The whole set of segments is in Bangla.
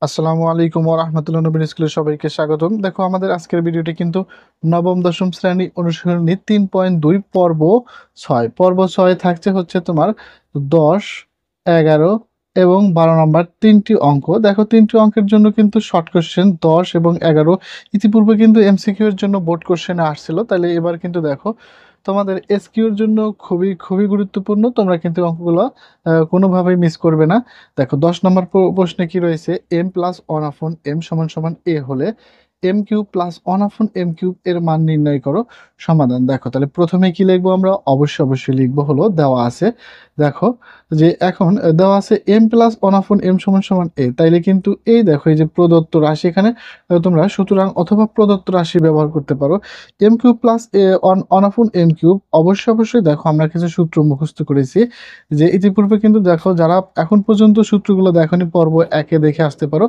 আসসালামু আলাইকুম ওয়া রাহমাতুল্লাহি নবীন স্কুলে সবাইকে স্বাগতম। দেখো আমাদের আজকের ভিডিওটি কিন্তু নবম দশম শ্রেণী অনুশীলনী 3.2 পর্ব 6। পর্ব 6 থাকছে হচ্ছে তোমার 10, 11 এবং 12 নম্বর তিনটি অঙ্ক। দেখো তিনটি অঙ্কের জন্য কিন্তু শর্ট কোশ্চেন 10 এবং 11 ইতিপূর্বে কিন্তু এমসিকিউ এর জন্য বোর্ড কোশ্চেনে আসছিল। তাহলে এবার কিন্তু দেখো তোমাদের এসকিউ এর জন্য খুবই খুবই গুরুত্বপূর্ণ। তোমরা কিন্তু অঙ্কগুলো কোনোভাবেই মিস করবে না। দেখো 10 নম্বর প্রশ্নে কি রয়েছে, m plus one upon M সমান সমান a হলে m cube plus one upon M cube এর মান নির্ণয় করো। সমাধান। দেখো তাহলে প্রথমে কি লিখবো আমরা, অবশ্যই লিখবো হলো দেওয়া আছে। দেখো যে এখন দেওয়া আছে m plus one upon M সমান সমান a, তাইলে কিন্তু এই দেখো এই যে প্রদত্ত রাশি এখানে তোমরা সুতরাং অথবা প্রদত্ত রাশি ব্যবহার করতে পারো। m cube plus one upon M cube, অবশ্যই দেখো আমরা কিছু সূত্র মুখস্থ করেছি যে ইতিপূর্বে কিন্তু দেখো যারা এখন পর্যন্ত সূত্রগুলো দেখোনি পর্ব একে দেখে আসতে পারো,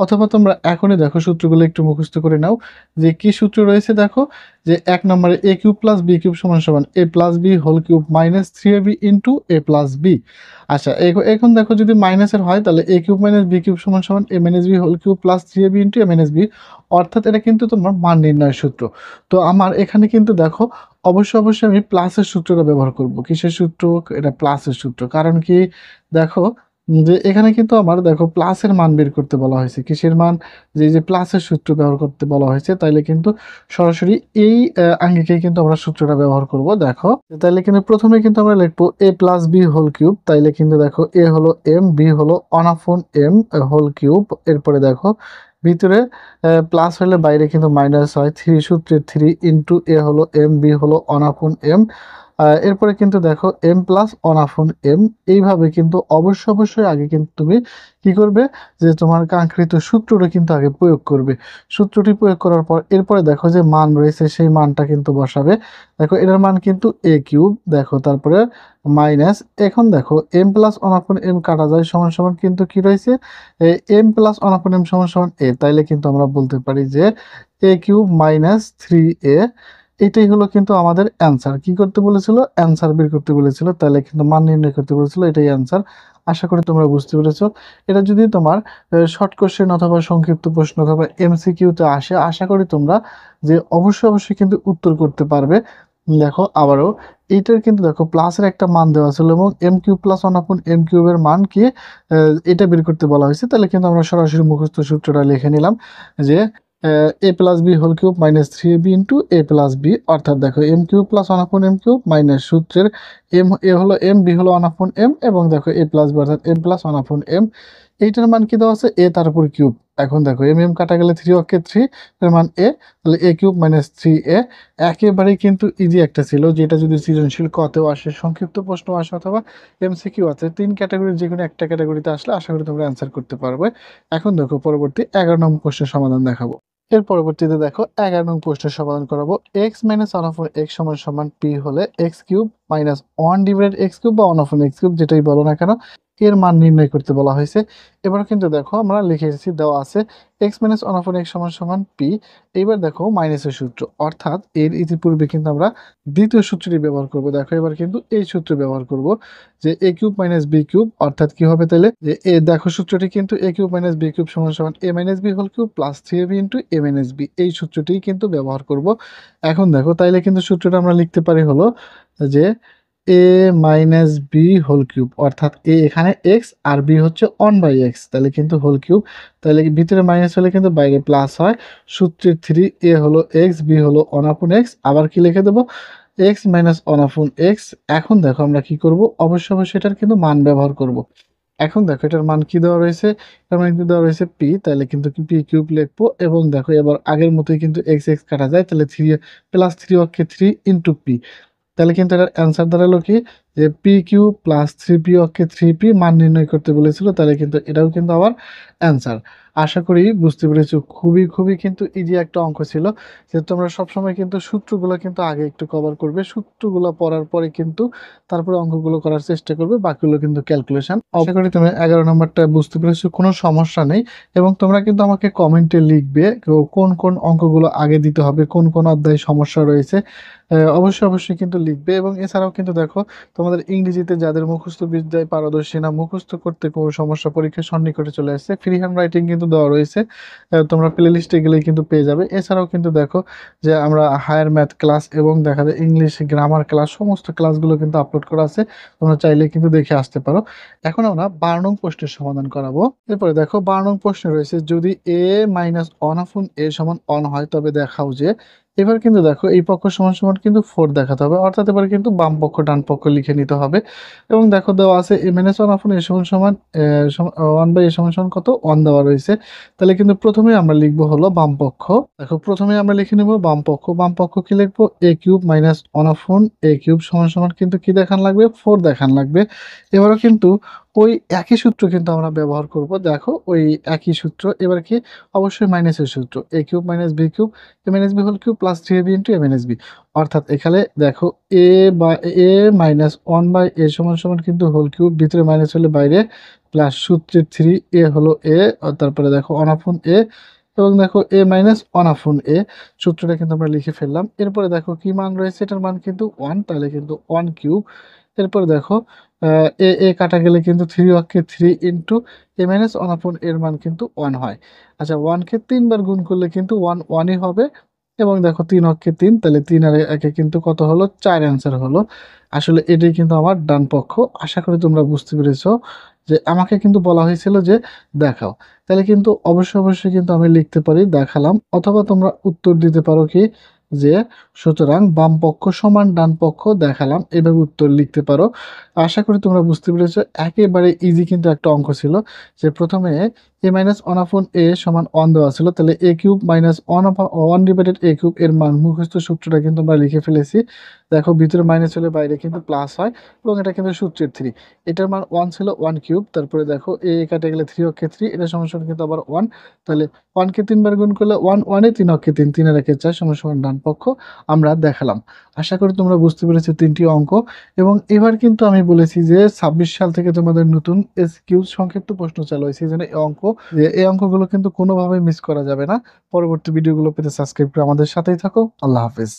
অথবা তোমরা এখনই দেখো সূত্রগুলো একটু মুখস্থ করে নাও যে কি সূত্র রয়েছে। দেখো যে 1 নম্বরে a cube plus B cube সমান সমান a plus B whole cube minus 3ab into a plus B. আচ্ছা এখন দেখো যদি মাইনাসের হয় তাহলে a cube minus B cube সমান সমান a minus B whole cube plus 3ab into a minus B, অর্থাৎ এটা কিন্তু তোমার মান নির্ণয়ের সূত্র। তো আমার এখানে কিন্তু দেখো অবশ্যই আমি প্লাসের সূত্রটা ব্যবহার করব। কিসের সূত্র? এটা প্লাসের সূত্র। কারণ কি দেখো যে এখানে কিন্তু আমার দেখো প্লাসের মান বের করতে বলা হয়েছে। কিসের মান? যে প্লাসের সূত্র ব্যবহার করতে বলা হয়েছে, তাইলে কিন্তু সরাসরি এই আঙ্গিকেই কিন্তু আমরা সূত্রটা ব্যবহার করব। দেখো তাইলে কিন্তু প্রথমে কিন্তু আমরা লিখবো a plus B whole cube, তাইলে কিন্তু দেখো a হলো m, b হলো one upon m whole cube. এরপরে দেখো ভিতরে প্লাস হলে বাইরে কিন্তু মাইনাস হয়, 3 সূত্রে 3 ইন্টু a হলো m, b হলো ওয়ান আপন m। এরপরে কিন্তু দেখো m plus one upon m, এইভাবে কিন্তু অবশ্যই আগে কিন্তু তুমি কি করবে, যে তোমার কাঙ্ক্ষিত সূত্রটা কিন্তু আগে প্রয়োগ করবে। সূত্রটি প্রয়োগ করার পর এরপরে দেখো যে মান রয়েছে সেই মানটা কিন্তু বসাবে। দেখো এটার মান কিন্তু a কিউব, দেখো তারপরে মাইনাস, এখন দেখো m plus one upon m কাটা যায় সমান সমান কিন্তু কি রয়েছে, m plus one upon m সমান সমান a, তাইলে কিন্তু আমরা বলতে পারি যে a কিউব মাইনাস 3a, এটাই হলো কিন্তু আমাদের অ্যান্সার। কি করতে বলেছিল? অ্যান্সার বের করতে বলেছিল, তাহলে কিন্তু মান নির্ণয় করতে বলেছিল, এটাই অ্যান্সার। আশা করি তোমরা বুঝতে পেরেছো। এটা যদি তোমার শর্ট কোশ্চেন অথবা সংক্ষিপ্ত প্রশ্ন অথবা এমসিকিউতে আসে, আশা করি তোমরা যে অবশ্যই কিন্তু উত্তর করতে পারবে। দেখো আবারও এইটার কিন্তু দেখো প্লাসের একটা মান দেওয়া ছিল এবং M cube plus one upon M কিউবের মান কি এটা বের করতে বলা হয়েছে। তাহলে কিন্তু আমরা সরাসরি মুখস্থ সূত্রটা লিখে নিলাম যে A plus B whole cube minus 3ab into A plus B, অর্থাৎ দেখো M cube plus one upon M cube minus সূত্রের এ হলো এম, বি হলো ওয়ান আপন এম, এবং দেখো এ প্লাস বি অর্থাৎ M plus one upon M. এইটার মান কি দেওয়া আছে? এ তার উপর কিউব। এখন দেখো এম কাটা গেলে 3 অক্ষে 3 এর মান এ, তাহলে এ কিউব মাইনাস 3a। একেবারেই কিন্তু ইজি একটা ছিল, যেটা যদি সৃজনশীল কতেও আসে, সংক্ষিপ্ত প্রশ্ন আসে অথবা এমসিকিউ আছে, 3 ক্যাটাগরির যে কোনো একটা ক্যাটাগরিতে আসলে আশা করি তোমরা অ্যান্সার করতে পারবে। এখন দেখো পরবর্তী 11 নম্বর প্রশ্নের সমাধান দেখাবো। এর পরবর্তীতে দেখো 11 নং প্রশ্নের সমাধান করাবো। x minus one of x সমান সমান p হলে x cube minus one divided x cube বা ওয়ান অফ এক্স কিউব যেটাই বলো না কেন, এর মান নির্ণয় করতে বলা হয়েছে। এবার কিন্তু দেখো আমরা লিখে এসেছি, দেওয়া আছে x minus one of x সমান সমান p। এইবার দেখো মাইনাসের সূত্র, অর্থাৎ এর ইতিপূর্বে কিন্তু আমরা দ্বিতীয় সূত্রটি ব্যবহার করব। দেখো এবার কিন্তু এই সূত্র ব্যবহার করব যে a cube minus B cube, অর্থাৎ কি হবে তাহলে যে এ দেখো সূত্রটি কিন্তু a cube minus B cube সমান সমান a minus B whole cube plus 3ab into a minus B, এই সূত্রটি কিন্তু ব্যবহার করব। এখন দেখো তাইলে কিন্তু সূত্রটা আমরা লিখতে পারি হলো যে a minus B whole cube, অর্থাৎ a এখানে x আর b হচ্ছে 1/x, তাহলে কিন্তু হোল কিউব, তাহলে ভিতরে মাইনাস হলে কিন্তু বাইরে প্লাস হয়। সূত্রের 3 a হলো x, b হলো 1 আপন x, আবার কি লিখে দেবো x মাইনাস 1 আপন x। এখন দেখো আমরা কি করব, অবশ্যই এটার কিন্তু মান ব্যবহার করব। এখন দেখো এটার মান কি দেওয়া রয়েছে, এটার মান কিন্তু দেওয়া রয়েছে p, তাহলে কিন্তু পি কিউব লিখবো। এবং দেখো এবার আগের মতোই কিন্তু এক্স এক্স কাটা যায়, তাহলে 3 প্লাস 3 অক্ষে 3 ইন্টু পি, তাহলে কিন্তু এটার অ্যান্সার দাঁড়ালো কি যে পি কিউ প্লাস 3p অক্ষে 3p মান নির্ণয় করতে বলেছিল, তাহলে কিন্তু এটাও কিন্তু আবার অ্যান্সার। আশা করি বুঝতে পেরেছো, খুবই কিন্তু ইজি একটা অঙ্ক ছিল। যে তোমরা সবসময় কিন্তু সূত্রগুলো কিন্তু আগে একটু কভার করবে, সূত্রগুলো পড়ার পরে কিন্তু তারপরে অঙ্কগুলো করার চেষ্টা করবে, বাকিগুলো কিন্তু ক্যালকুলেশন। আশা করি তুমি 11 নম্বরটা বুঝতে পেরেছো, কোনো সমস্যা নেই। এবং তোমরা কিন্তু আমাকে কমেন্টে লিখবে কোন কোন অঙ্কগুলো আগে দিতে হবে, কোন কোন অধ্যায়ে সমস্যা রয়েছে, অবশ্যই কিন্তু লিখবে। এবং এছাড়াও কিন্তু দেখো তোমার তোমাদের ইংরেজিতে যাদের মুখস্থ বিদ্যায় পারদর্শী না, মুখস্থ করতে কোনো সমস্যা, পরীক্ষার সন্নিকটে চলে আসছে, ফ্রি হ্যান্ড রাইটিং কিন্তু দেওয়া রয়েছে। তোমরা প্লে লিস্টে গেলেই কিন্তু পেয়ে যাবে। এছাড়াও কিন্তু দেখো যে আমরা হায়ার ম্যাথ ক্লাস এবং দেখা যায় ইংলিশ গ্রামার ক্লাস, সমস্ত ক্লাসগুলো কিন্তু আপলোড করা আছে, তোমরা চাইলে কিন্তু দেখে আসতে পারো। এখন আমরা 12 নং প্রশ্নের সমাধান করাবো। এরপরে দেখো 12 নং প্রশ্নে রয়েছে, যদি a minus one upon a সমান অন হয় তবে দেখাও যে। এবার কিন্তু দেখো এই পক্ষ সমান সমান কিন্তু 4 দেখাতে হবে, অর্থাৎ এবার কিন্তু বাম পক্ষ ডান পক্ষ লিখে নিতে হবে। এবং দেখো দেওয়া আছে a minus one upon a সমান সমান 1/a সমান সমান কত, 1 দেওয়া রয়েছে। তাহলে কিন্তু প্রথমে আমরা লিখবো হলো বাম পক্ষ। দেখো প্রথমে আমরা লিখে নেব বাম পক্ষ। বাম পক্ষ কি লিখবো, a cube minus one upon a cube সমান সমান কিন্তু কি দেখান লাগবে, 4 দেখান লাগবে। এবারও কিন্তু ওই একই সূত্র কিন্তু আমরা ব্যবহার করব। দেখো ওই একই সূত্র, এবার কি অবশ্যই মাইনাসের সূত্র, a cube minus b cube a minus b whole cube plus 3ab into a minus b। অর্থাৎ এখানে দেখো a বা a minus one by a সমান সমান কিন্তু হোল কিউব, ভিতরে মাইনাস হলে বাইরে, প্লাস সূত্রের 3a হলো a, তারপরে দেখো ওয়ান আপন a, এবং দেখো a minus one upon a, সূত্রটা কিন্তু আমরা লিখে ফেললাম। এরপরে দেখো কি মান রয়েছে, এটার মান কিন্তু 1, তাহলে কিন্তু 1 কিউব। এরপরে দেখো এ কাটা গেলে কিন্তু 3 অক্ষে 3 into a minus one upon এর মান কিন্তু 1 হয়। আচ্ছা 1কে 3 বার গুণ করলে কিন্তু 1 1ই হবে। এবং দেখো 3 অক্ষে 3, তাহলে 3 আর একে কিন্তু কত হলো, 4 অ্যান্সার হলো। আসলে এটাই কিন্তু আমার ডান পক্ষ। আশা করি তোমরা বুঝতে পেরেছো যে আমাকে কিন্তু বলা হয়েছিল যে দেখাও, তাহলে কিন্তু অবশ্যই অবশ্যই কিন্তু আমি লিখতে পারি দেখালাম, অথবা তোমরা উত্তর দিতে পারো কি যে সুতরাং বাম পক্ষ সমান ডান পক্ষ দেখালাম, এভাবে উত্তর লিখতে পারো। আশা করি তোমরা বুঝতে পেরেছো। একেবারে ইজি কিন্তু একটা অঙ্ক ছিল, যে প্রথমে a minus one upon a সমান 1 দেওয়া ছিল, তাহলে a cube minus one divided a cube এর মান মুখস্থ সূত্রটা কিন্তু আমরা লিখে ফেলেছি। দেখো ভিতরে মাইনাস হলে বাইরে কিন্তু প্লাস হয়, এবং এটা কিন্তু সূত্রের 3, এটার মান 1 ছিল 1 কিউব। তারপরে দেখো a কাটে গেলে 3 অক্ষে 3, এটা সমান সমান কিন্তু আবার 1, তাহলে 1কে 3 বার গুণ করলে 1 1 এ 3 অক্ষে 3 3 আর একে 4 সমান সমান ডান পক্ষ আমরা দেখালাম। আশা করি তোমরা বুঝতে পেরেছো 3টি অঙ্ক। এবং এবার কিন্তু আমি বলেছি যে 26 সাল থেকে তোমাদের নতুন এসকিউ সংক্ষিপ্ত প্রশ্ন চালু হয়েছে, এই জন্য এই অঙ্কগুলো কিন্তু কোনোভাবেই মিস করা যাবে না। পরবর্তী ভিডিওগুলো পেতে সাবস্ক্রাইব করে আমাদের সাথেই থাকো। আল্লাহ হাফেজ।